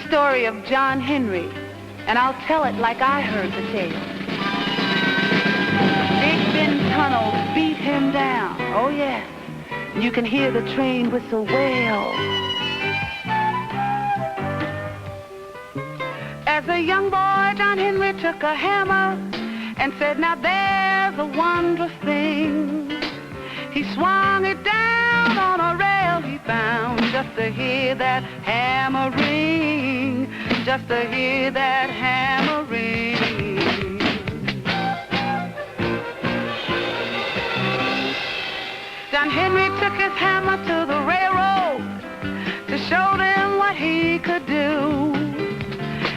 story of John Henry, and I'll tell it like I heard the tale. Big Ben tunnel beat him down, oh yes. You can hear the train whistle wail. As a young boy, John Henry took a hammer and said, now there's a wondrous thing. He swung it down on a rail he found just to hear that hammer ring, just to hear that hammer ring. John Henry took his hammer to the railroad to show them what he could do.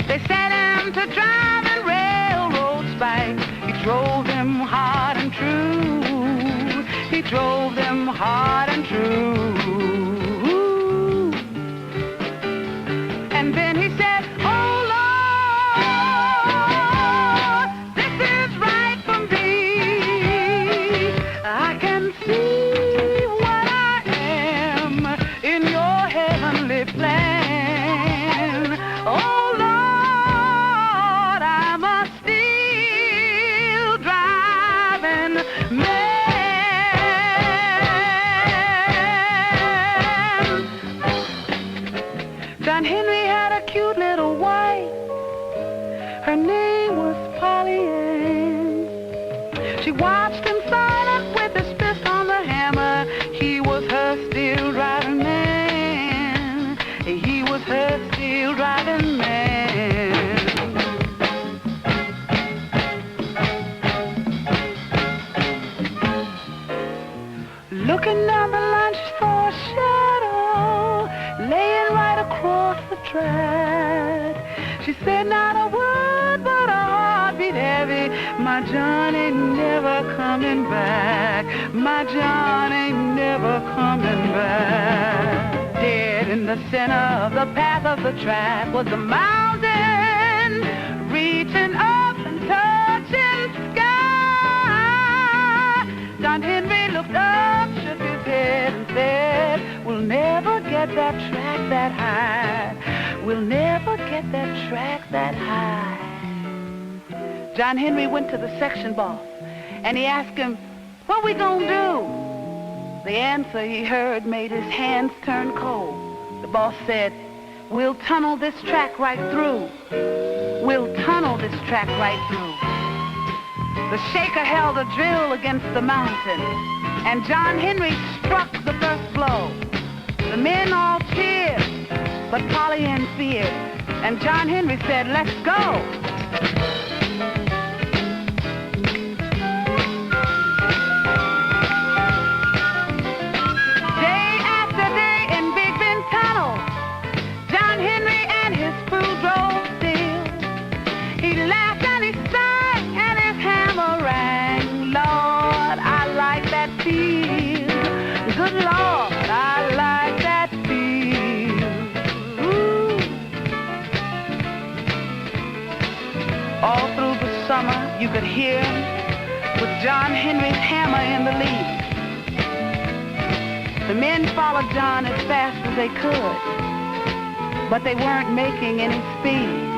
They set him to driving railroad spikes. He drove them hard and true. He drove them hard and true. And then he said, oh Lord, this is right for me. I can see what I am in your heavenly plan. Oh Lord, I'm a still driving man. John Henry had a cute little wife. Her name was Polly Ann. She watched him silent with his fist on the hammer. He was her still driving man. He was her still driving man. Looking down the line, she saw a shadow laying right across the track. She said not a word, but her heart beat heavy. My John ain't never coming back. My John ain't never coming back. Dead in the center of the path of the track was a mountain reaching up and touching sky. John Henry looked up, shook his head and said, we'll never get that track that high. We'll never get that track that high. John Henry went to the section boss and he asked him, what we gonna do? The answer he heard made his hands turn cold. The boss said, we'll tunnel this track right through. We'll tunnel this track right through. The shaker held a drill against the mountain, and John Henry struck the first blow. The men all cheered, but Polly Ann feared, and John Henry said, let's go. Day after day in Big Ben Tunnel, John Henry and his crew drove still. He laughed and he sang and his hammer rang. Lord, I like that feel. Good Lord, I like that feel. Ooh. All through the summer, you could hear him with John Henry's hammer in the lead. The men followed John as fast as they could, but they weren't making any speed.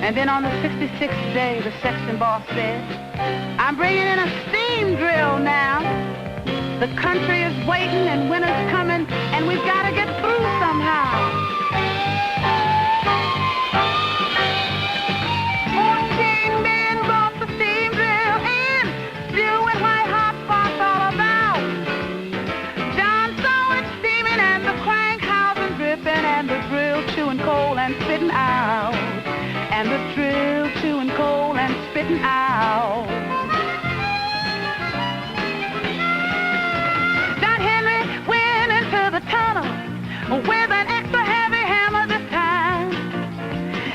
And then on the 66th day, the section boss said, I'm bringing in a steam drill now. The country is waiting and winter's coming, and we've got to get through somehow. 14 men brought the steam drill in, still with white hot spots all about. John saw it steaming and the crank housing dripping and the drill chewing coal and spitting out. And the drill chewing coal and spitting out. John Henry went into the tunnel with an extra heavy hammer this time.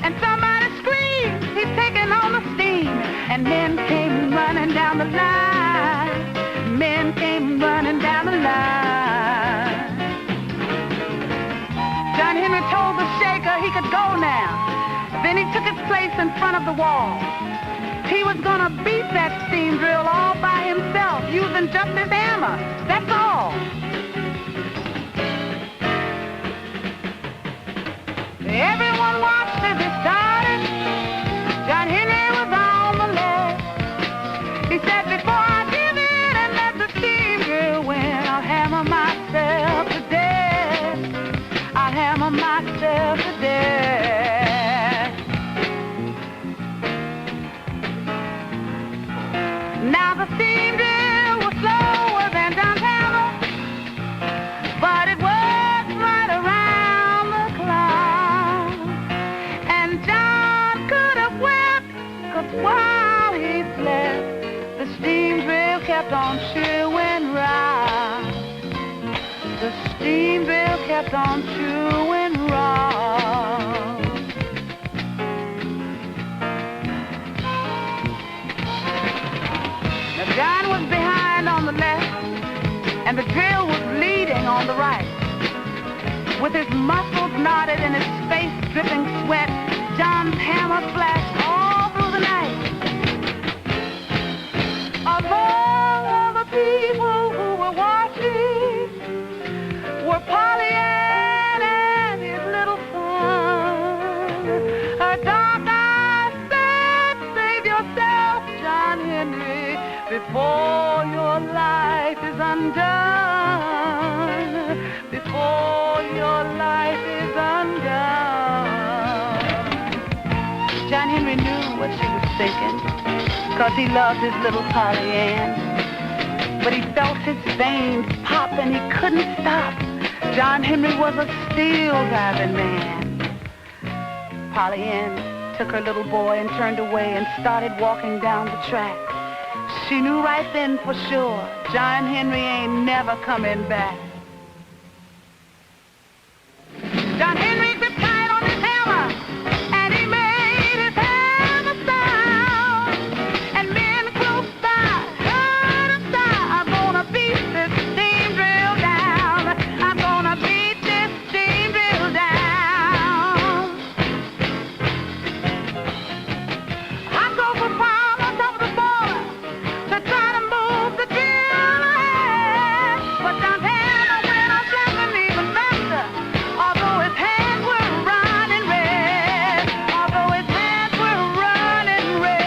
And somebody screamed, he's taking on the steam. And men came running down the line. Men came running down the line. John Henry told the shaker he could go now. Then he took his place in front of the wall. He was gonna beat that steam drill all by himself, using just his hammer. That's all. the steam drill kept on chewing wrong. Now John was behind on the left, and the drill was leading on the right. With his muscles knotted and his face dripping sweat, John's hammer flashed all through the night. Of all the people who were watching were Polly Ann and his little son. Her dark eyes said, "Save yourself, John Henry, before your life is undone. Before your life is undone." John Henry knew what she was thinking, 'cause he loved his little Polly Ann. But he felt his veins pop and he couldn't stop. John Henry was a steel-driving man. Polly Ann took her little boy and turned away and started walking down the track. She knew right then for sure, John Henry ain't never coming back. John Henry gripped tight on his hammer, and he made his hammer sound. And men close by heard him sigh, "I'm gonna beat this steam drill down. I'm gonna beat this steam drill down." I go for power on top of the boiler to try to move the drill ahead. But John's hammer went off slapping even faster. Although his hands were running red, although his hands were running red.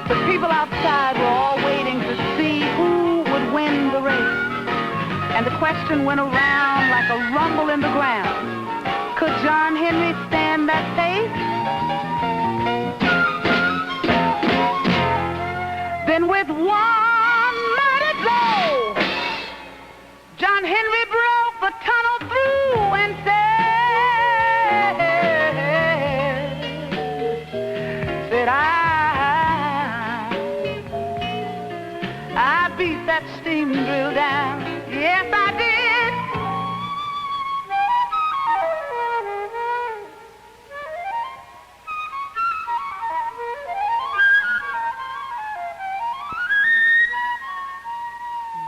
The people outside were all waiting to see who would win the race. And the question went around like a rumble in the ground. Could John Henry stand that pace? Then with one mighty blow, John Henry broke the tunnel through and said, I beat that steam drill down. Yes, I did.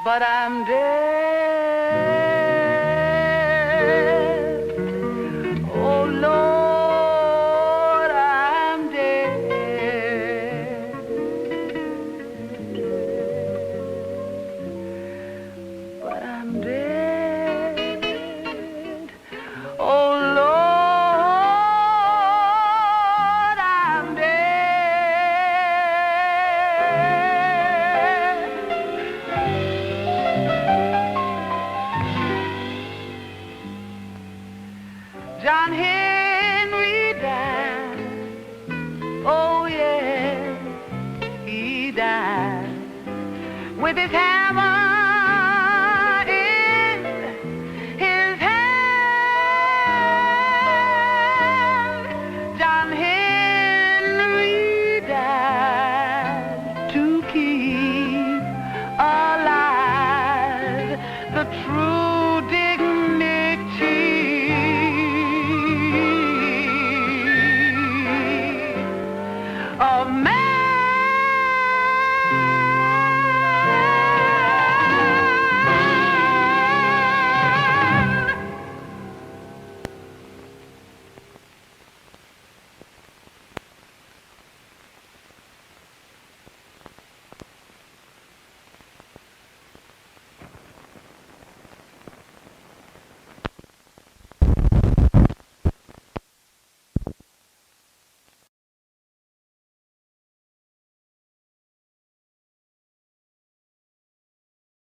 But I'm dead. Oh Lord, I'm dead. But I'm dead. Oh Lord, I'm dead. John Henry died. Oh yeah, he died with his hammer